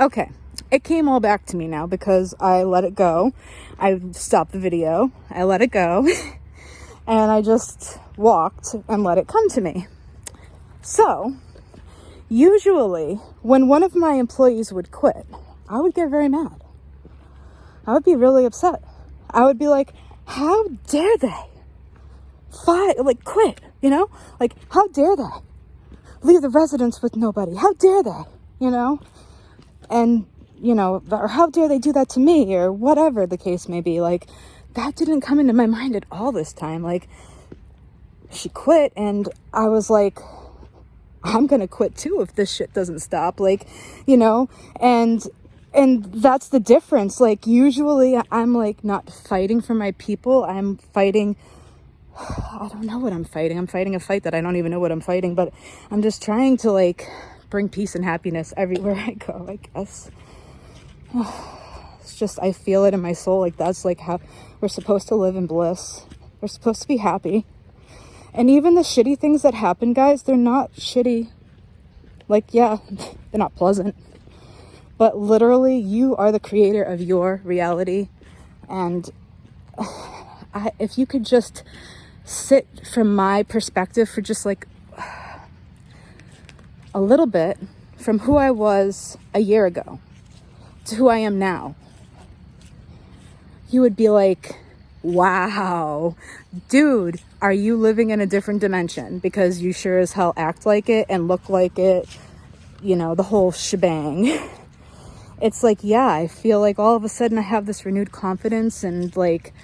Okay, it came all back to me now because I let it go. I stopped the video, I let it go, and I just walked and let it come to me. So, usually, when one of my employees would quit, I would get very mad. I would be really upset. I would be like, how dare they? Quit, you know? Like, how dare they? Leave the residence with nobody. How dare they? You know? And, you know, or how dare they do that to me, or whatever the case may be. Like, that didn't come into my mind at all this time. Like, she quit, and I was like, I'm gonna quit too if this shit doesn't stop. Like, you know, and that's the difference. Like, usually I'm like not fighting for my people. I'm fighting, I don't know what I'm fighting. I'm fighting a fight that I don't even know what I'm fighting, but I'm just trying to like bring peace and happiness everywhere I go, I guess. It's just, I feel it in my soul. Like, that's like how we're supposed to live in bliss. We're supposed to be happy. And even the shitty things that happen, guys, they're not shitty. Like, yeah, they're not pleasant. But literally, you are the creator of your reality. And if you could just sit from my perspective for just like a little bit, from who I was a year ago to who I am now, you would be like, wow, dude, are you living in a different dimension? Because you sure as hell act like it and look like it, you know, the whole shebang. It's like, yeah, I feel like all of a sudden I have this renewed confidence, and like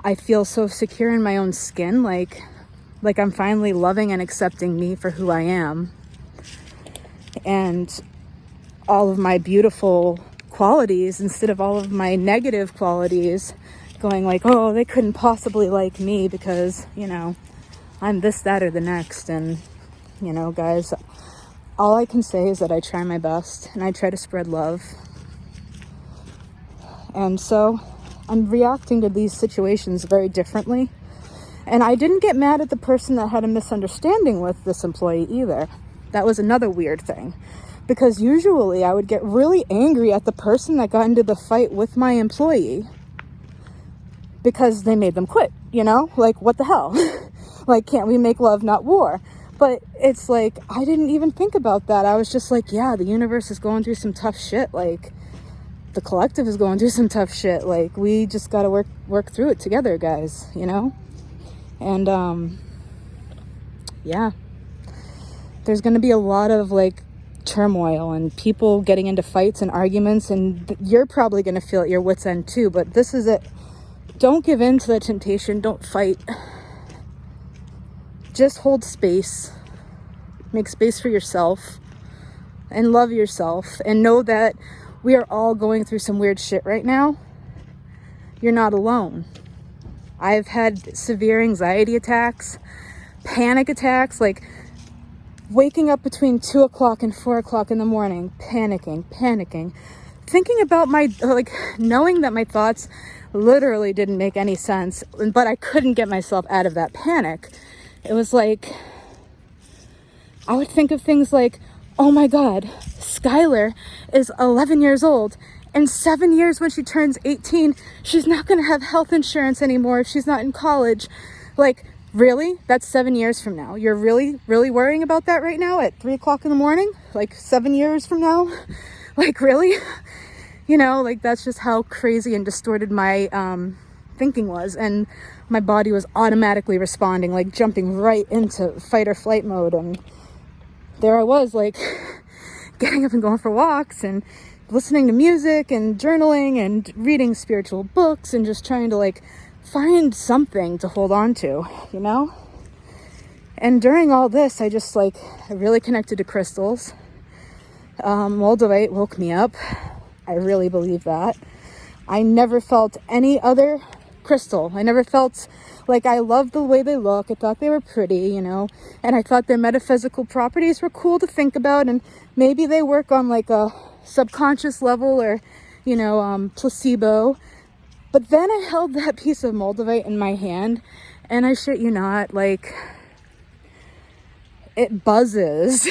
I feel so secure in my own skin, like I'm finally loving and accepting me for who I am, and all of my beautiful qualities instead of all of my negative qualities, going like, oh, they couldn't possibly like me because, you know, I'm this, that, or the next. And, you know, guys, all I can say is that I try my best and I try to spread love. And so I'm reacting to these situations very differently. And I didn't get mad at the person that had a misunderstanding with this employee either. That was another weird thing. Because usually I would get really angry at the person that got into the fight with my employee because they made them quit, you know? Like, what the hell? Like, can't we make love, not war? But it's like, I didn't even think about that. I was just like, yeah, the universe is going through some tough shit. Like, the collective is going through some tough shit. Like, we just got to work through it together, guys, you know? And, yeah. There's going to be a lot of, like, turmoil and people getting into fights and arguments, and you're probably going to feel at your wit's end too, but this is it. Don't give in to the temptation. Don't fight. Just hold space. Make space for yourself and love yourself, and know that we are all going through some weird shit right now. You're not alone. I've had severe anxiety attacks, panic attacks, like waking up between 2 o'clock and 4 o'clock in the morning, panicking, thinking about knowing that my thoughts literally didn't make any sense, but I couldn't get myself out of that panic. It was like, I would think of things like, oh my God, Skylar is 11 years old. In 7 years, when she turns 18, she's not going to have health insurance anymore if she's not in college. Like, really? That's 7 years from now. You're really, really worrying about that right now at 3 o'clock in the morning? Like 7 years from now? Like, really? You know, like, that's just how crazy and distorted my thinking was. And my body was automatically responding, like jumping right into fight or flight mode. And there I was, like, getting up and going for walks and listening to music and journaling and reading spiritual books and just trying to, like, find something to hold on to, you know? And during all this, I really connected to crystals. Moldavite woke me up. I really believe that. I never felt any other crystal. I never felt like, I loved the way they look. I thought they were pretty, you know, and I thought their metaphysical properties were cool to think about, and maybe they work on like a subconscious level or, you know, placebo. But then I held that piece of Moldavite in my hand, and I shit you not, like, it buzzes.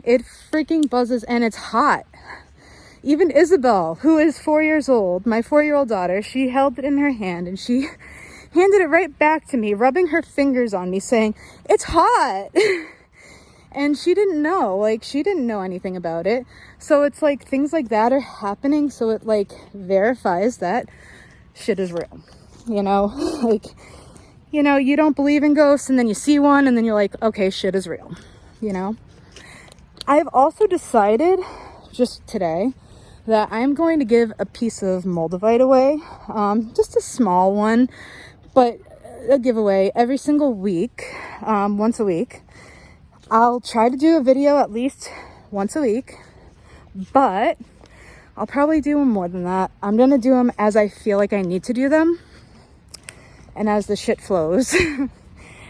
It freaking buzzes, and it's hot. Even Isabel, who is 4 years old, my 4-year-old daughter, she held it in her hand and she handed it right back to me, rubbing her fingers on me, saying, "It's hot." And she didn't know, like, she didn't know anything about it. So it's like things like that are happening. So it like verifies that shit is real, you know? Like, you know, you don't believe in ghosts and then you see one and then you're like, okay, shit is real, you know? I've also decided just today that I'm going to give a piece of Moldavite away, just a small one, but a giveaway every single week, once a week. I'll try to do a video at least once a week, but I'll probably do them more than that. I'm going to do them as I feel like I need to do them and as the shit flows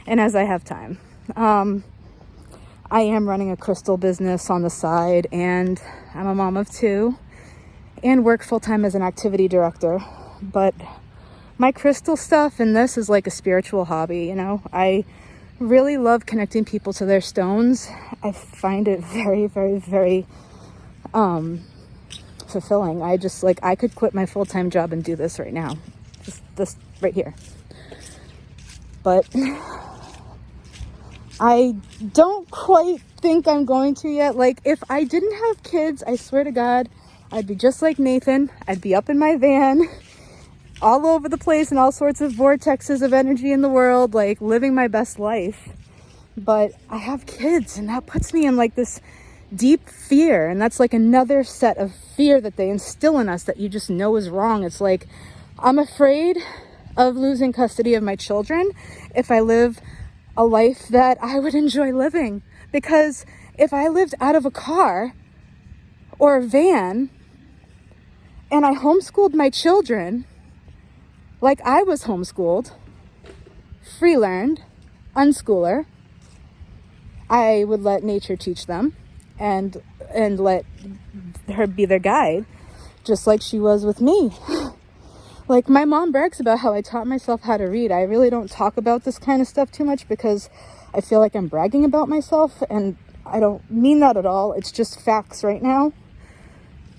and as I have time. I am running a crystal business on the side, and I'm a mom of 2 and work full-time as an activity director. But my crystal stuff and this is like a spiritual hobby, you know? I really love connecting people to their stones. I find it very, very, very fulfilling. I just like, I could quit my full-time job and do this right now. Just this right here. But I don't quite think I'm going to yet. Like, if I didn't have kids, I swear to God, I'd be just like Nathan. I'd be up in my van all over the place in all sorts of vortexes of energy in the world, like living my best life. But I have kids, and that puts me in like this deep fear. And that's like another set of fear that they instill in us that you just know is wrong. It's like, I'm afraid of losing custody of my children if I live a life that I would enjoy living. Because if I lived out of a car or a van and I homeschooled my children like I was homeschooled, free learned, unschooler, I would let nature teach them and let her be their guide, just like she was with me. Like, my mom brags about how I taught myself how to read. I really don't talk about this kind of stuff too much because I feel like I'm bragging about myself, and I don't mean that at all. It's just facts right now.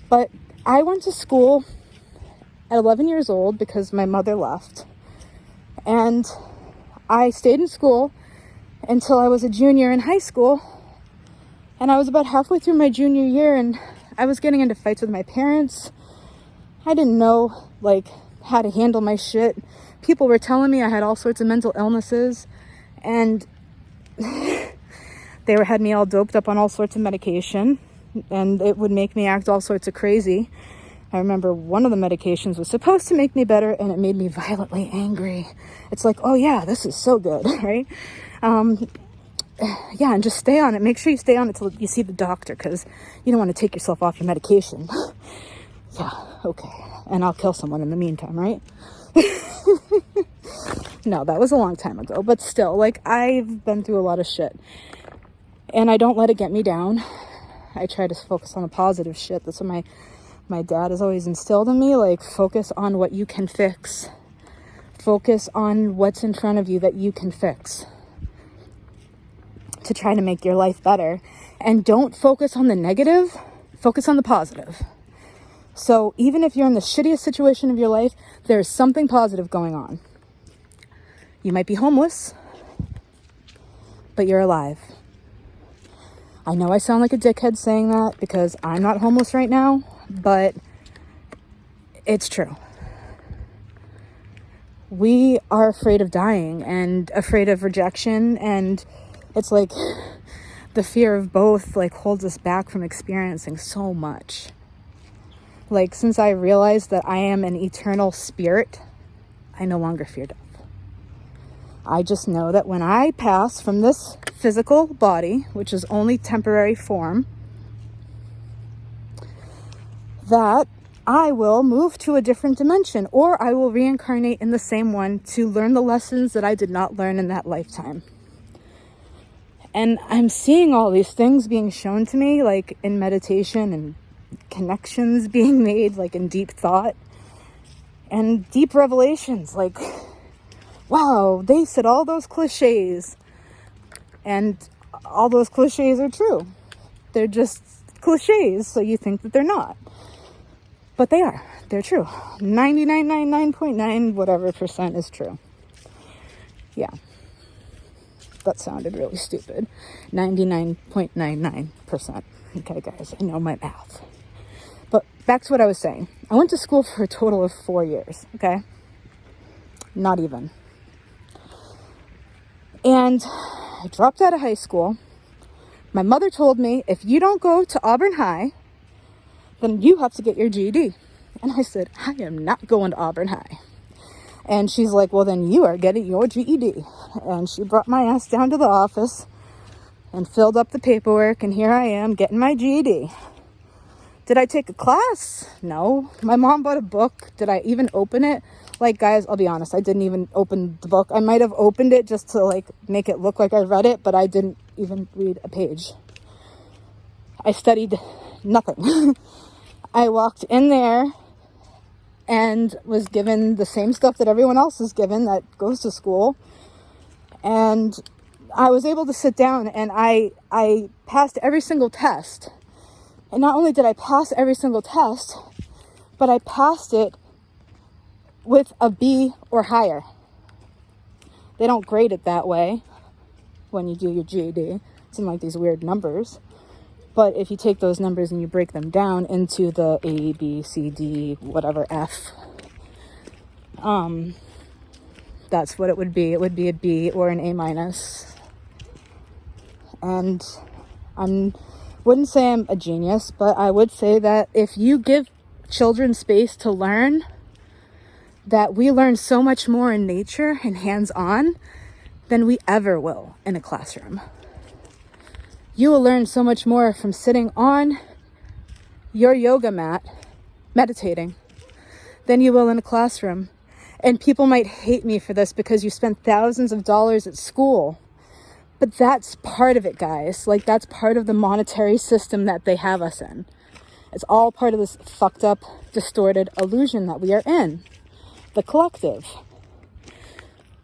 But I went to school at 11 years old because my mother left. And I stayed in school until I was a junior in high school. And I was about halfway through my junior year, and I was getting into fights with my parents. I didn't know, like, how to handle my shit. People were telling me I had all sorts of mental illnesses, and they had me all doped up on all sorts of medication, and it would make me act all sorts of crazy. I remember one of the medications was supposed to make me better, and it made me violently angry. It's like, oh yeah, this is so good, right? Yeah, and just stay on it. Make sure you stay on it till you see the doctor, because you don't want to take yourself off your medication. Yeah, okay. And I'll kill someone in the meantime, right? No, that was a long time ago. But still, like, I've been through a lot of shit. And I don't let it get me down. I try to focus on the positive shit. That's what my dad has always instilled in me. Like, focus on what you can fix. Focus on what's in front of you that you can fix, to try to make your life better. And don't focus on the negative. Focus on the positive. So even if you're in the shittiest situation of your life, there's something positive going on. You might be homeless, but you're alive. I know I sound like a dickhead saying that because I'm not homeless right now, but it's true. We are afraid of dying and afraid of rejection, and it's like the fear of both like holds us back from experiencing so much. Like, since I realized that I am an eternal spirit, I no longer fear death. I just know that when I pass from this physical body, which is only temporary form, that I will move to a different dimension, or I will reincarnate in the same one to learn the lessons that I did not learn in that lifetime. And I'm seeing all these things being shown to me, like in meditation, and connections being made, like in deep thought and deep revelations. Like, wow, they said all those cliches, and all those cliches are true. They're just cliches, so you think that they're not. But they are. They're true. 99.9 whatever percent is true. Yeah. That sounded really stupid. 99.99%. Okay, guys, I know my math. But back to what I was saying. I went to school for a total of 4 years, okay? Not even. And I dropped out of high school. My mother told me, if you don't go to Auburn High, then you have to get your GED. And I said, I am not going to Auburn High. And she's like, well, then you are getting your GED. And she brought my ass down to the office and filled up the paperwork. And here I am getting my GED. Did I take a class? No. My mom bought a book. Did I even open it? Like, guys, I'll be honest. I didn't even open the book. I might have opened it just to, like, make it look like I read it. But I didn't even read a page. I studied nothing. I walked in there and was given the same stuff that everyone else is given that goes to school. And I was able to sit down and I passed every single test. And not only did I pass every single test, but I passed it with a B or higher. They don't grade it that way when you do your GED. It's in like these weird numbers. But if you take those numbers and you break them down into the A, B, C, D, whatever, F, that's what it would be. It would be a B or an A minus. And wouldn't say I'm a genius, but I would say that if you give children space to learn, that we learn so much more in nature and hands-on than we ever will in a classroom. You will learn so much more from sitting on your yoga mat, meditating, than you will in a classroom. And people might hate me for this because you spent thousands of dollars at school. But that's part of it, guys. Like, that's part of the monetary system that they have us in. It's all part of this fucked up, distorted illusion that we are in. The collective.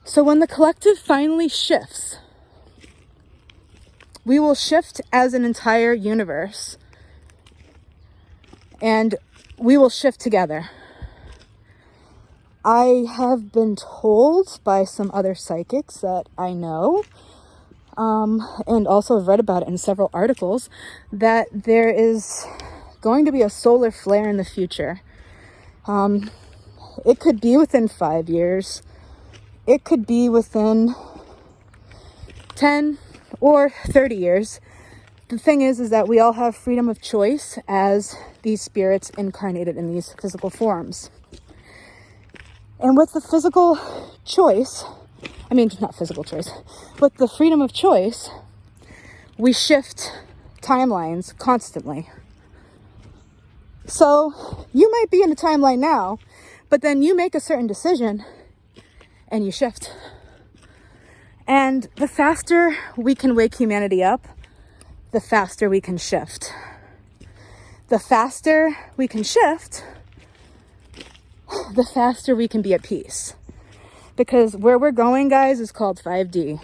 So when the collective finally shifts, we will shift as an entire universe. And we will shift together. I have been told by some other psychics that I know, and also have read about it in several articles, that there is going to be a solar flare in the future. It could be within 5 years. It could be within 10 or 30 years. The thing is that we all have freedom of choice as these spirits incarnated in these physical forms. And with the physical choice, not physical choice, with the freedom of choice, we shift timelines constantly. So you might be in a timeline now, but then you make a certain decision and you shift. And the faster we can wake humanity up, the faster we can shift. The faster we can shift, the faster we can be at peace. Because where we're going, guys, is called 5D.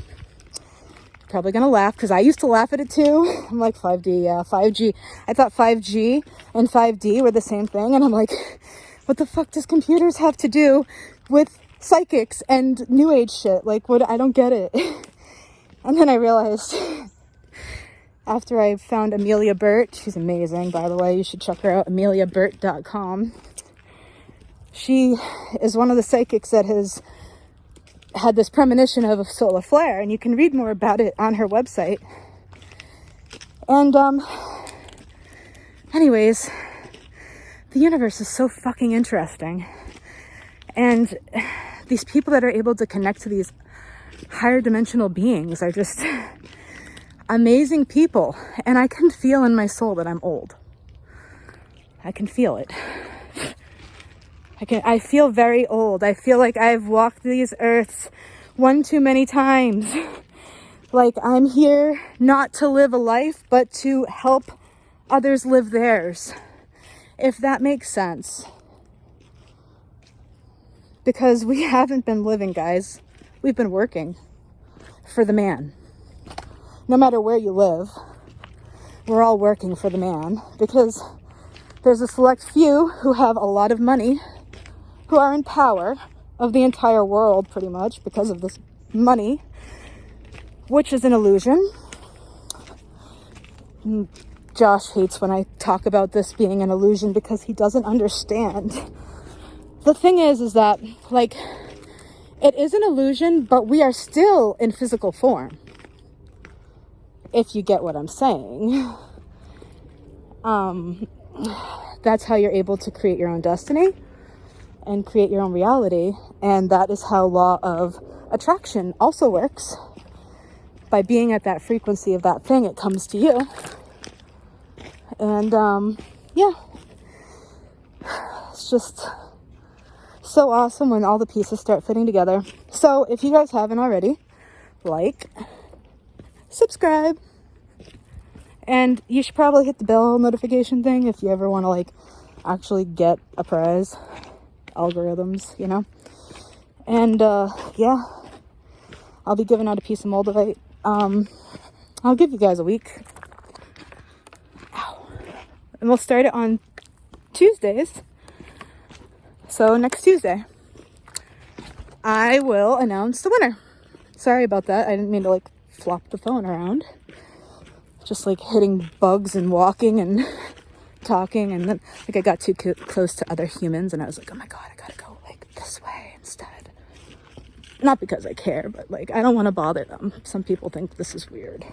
Probably gonna laugh because I used to laugh at it too. I'm like, 5D, yeah, 5G. I thought 5G and 5D were the same thing. And I'm like, what the fuck does computers have to do with psychics and new age shit? Like, what? I don't get it. And then I realized, after I found Amelia Burt, she's amazing, by the way, you should check her out, ameliaburt.com. She is one of the psychics that has had this premonition of a solar flare, and you can read more about it on her website. And anyways, the universe is so fucking interesting. And these people that are able to connect to these higher dimensional beings are just amazing people. And I can feel in my soul that I'm old. I can feel it. I feel very old. I feel like I've walked these earths one too many times. Like I'm here not to live a life, but to help others live theirs. If that makes sense. Because we haven't been living, guys. We've been working for the man. No matter where you live, we're all working for the man. Because There's a select few who have a lot of money, who are in power of the entire world pretty much because of this money, which is an illusion. Josh hates when I talk about this being an illusion because he doesn't understand. The thing is that, like, it is an illusion, but we are still in physical form. If you get what I'm saying. That's how you're able to create your own destiny and create your own reality. And that is how law of attraction also works. By being at that frequency of that thing, it comes to you. And yeah, it's just so awesome when all the pieces start fitting together. So if you guys haven't already, like, subscribe, and you should probably hit the bell notification thing if you ever want to, like, actually get a prize. Algorithms, you know. And yeah, I'll be giving out a piece of Moldavite. I'll give you guys a week. Ow. And we'll start it on Tuesdays. So next Tuesday, I will announce the winner. Sorry about that. I didn't mean to, like, flop the phone around. Just, like, hitting bugs and walking and talking. And then, like, I got too close to other humans. And I was like, oh my God, I gotta go, like, this way instead. Not because I care, but, like, I don't want to bother them. Some people think this is weird.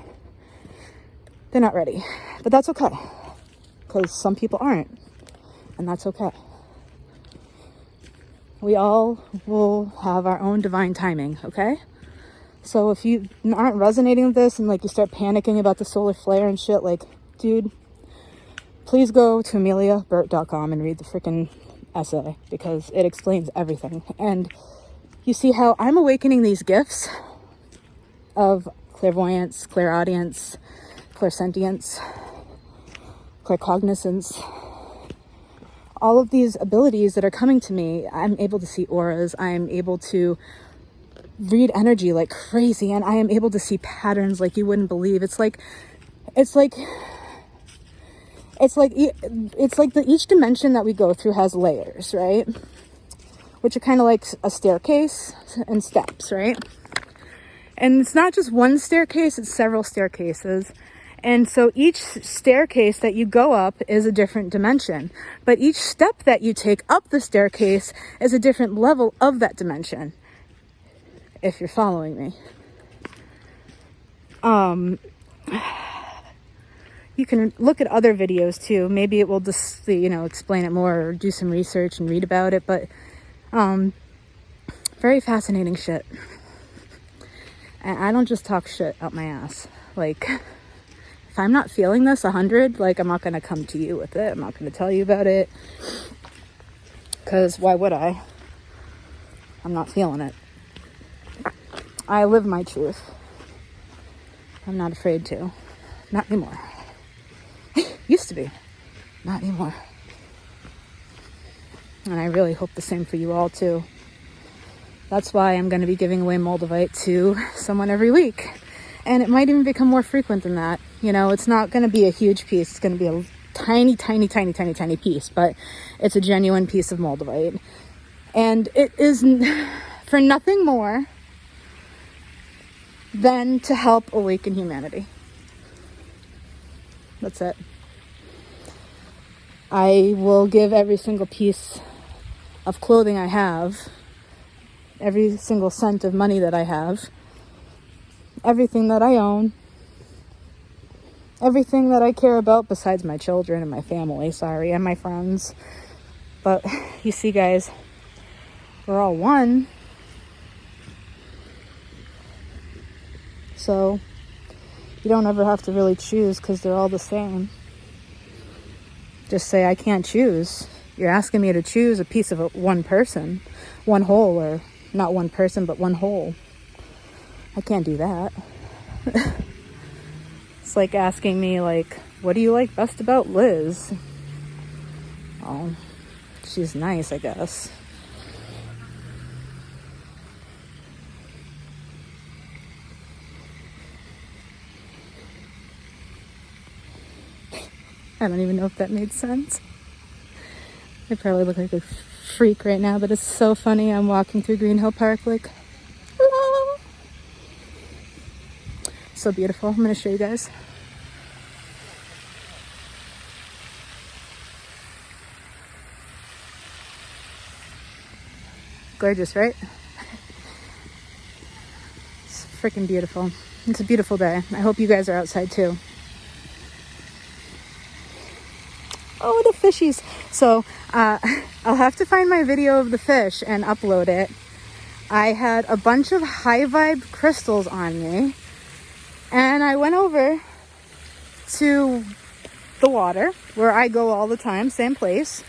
They're not ready. But that's okay. Because some people aren't. And that's okay. We all will have our own divine timing, okay? So if you aren't resonating with this and, like, you start panicking about the solar flare and shit, like, dude, please go to ameliaburt.com and read the freaking essay because it explains everything. And you see how I'm awakening these gifts of clairvoyance, clairaudience, clairsentience, claircognizance. All of these abilities that are coming to me, I'm able to see auras. I am able to read energy like crazy, and I am able to see patterns like you wouldn't believe. It's like each dimension that we go through has layers, right? Which are kind of like a staircase and steps, right? And it's not just one staircase, it's several staircases. And so each staircase that you go up is a different dimension. But each step that you take up the staircase is a different level of that dimension. If you're following me. You can look at other videos too. Maybe it will just, explain it more or do some research and read about it. But very fascinating shit. And I don't just talk shit out my ass. Like, if I'm not feeling this 100, like, I'm not going to come to you with it. I'm not going to tell you about it. Because why would I? I'm not feeling it. I live my truth. I'm not afraid to. Not anymore. Used to be. Not anymore. And I really hope the same for you all too. That's why I'm going to be giving away Moldavite to someone every week. And it might even become more frequent than that. It's not going to be a huge piece. It's going to be a tiny, tiny, tiny, tiny, tiny piece. But it's a genuine piece of Moldavite. And it is for nothing more than to help awaken humanity. That's it. I will give every single piece of clothing I have, every single cent of money that I have, everything that I own, everything that I care about besides my children and my family, and my friends. But you see, guys, we're all one. So you don't ever have to really choose because they're all the same. Just say, I can't choose. You're asking me to choose a piece of one person, one whole, or not one person, but one whole. I can't do that. It's like asking me, like, what do you like best about Liz? Oh, she's nice, I guess. I don't even know if that made sense. I probably look like a freak right now, but it's so funny. I'm walking through Green Hill Park like, hello. So beautiful. I'm going to show you guys. Gorgeous, right? It's freaking beautiful. It's a beautiful day. I hope you guys are outside too. Oh, the fishies. So I'll have to find my video of the fish and upload it. I had a bunch of high vibe crystals on me, and I went over to the water where I go all the time, same place.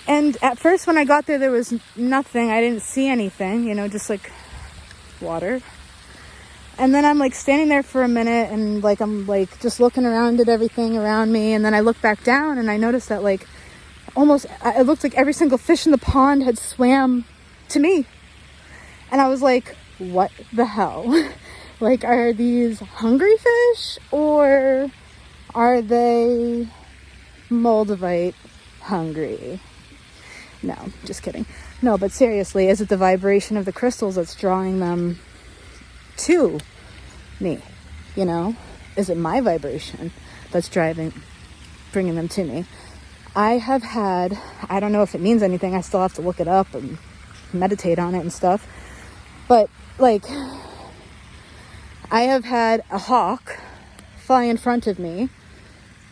And at first when I got there, there was nothing. I didn't see anything, you know, just like water. And then I'm like standing there for a minute and like I'm like just looking around at everything around me, and then I look back down and I noticed that like almost it looked like every single fish in the pond had swam to me. And I was like, what the hell? Like, are these hungry fish or are they Moldavite hungry? No, just kidding. No, but seriously, is it the vibration of the crystals that's drawing them to me? You know, is it my vibration that's bringing them to me? I have had, I don't know if it means anything. I still have to look it up and meditate on it and stuff. But like, I have had a hawk fly in front of me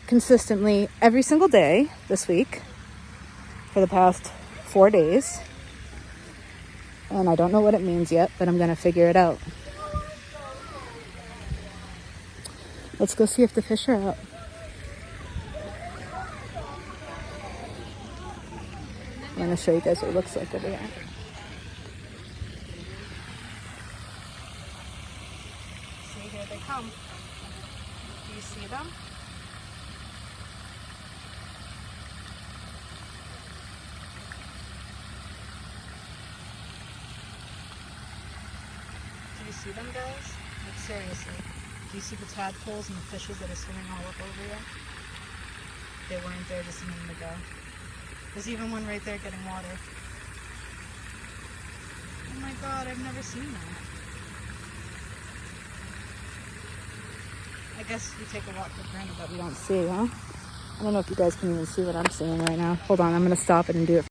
consistently every single day this week for the past 4 days. And I don't know what it means yet, but I'm going to figure it out. Let's go see if the fish are out. I'm going to show you guys what it looks like over there. See, here they come. Do you see them? Do you see them, guys? Like, seriously. Do you see the tadpoles and the fishes that are swimming all up over you? They weren't there just a minute ago. There's even one right there getting water. Oh my god, I've never seen that. I guess we take a lot for granted that we don't see, huh? I don't know if you guys can even see what I'm seeing right now. Hold on, I'm going to stop it and do it.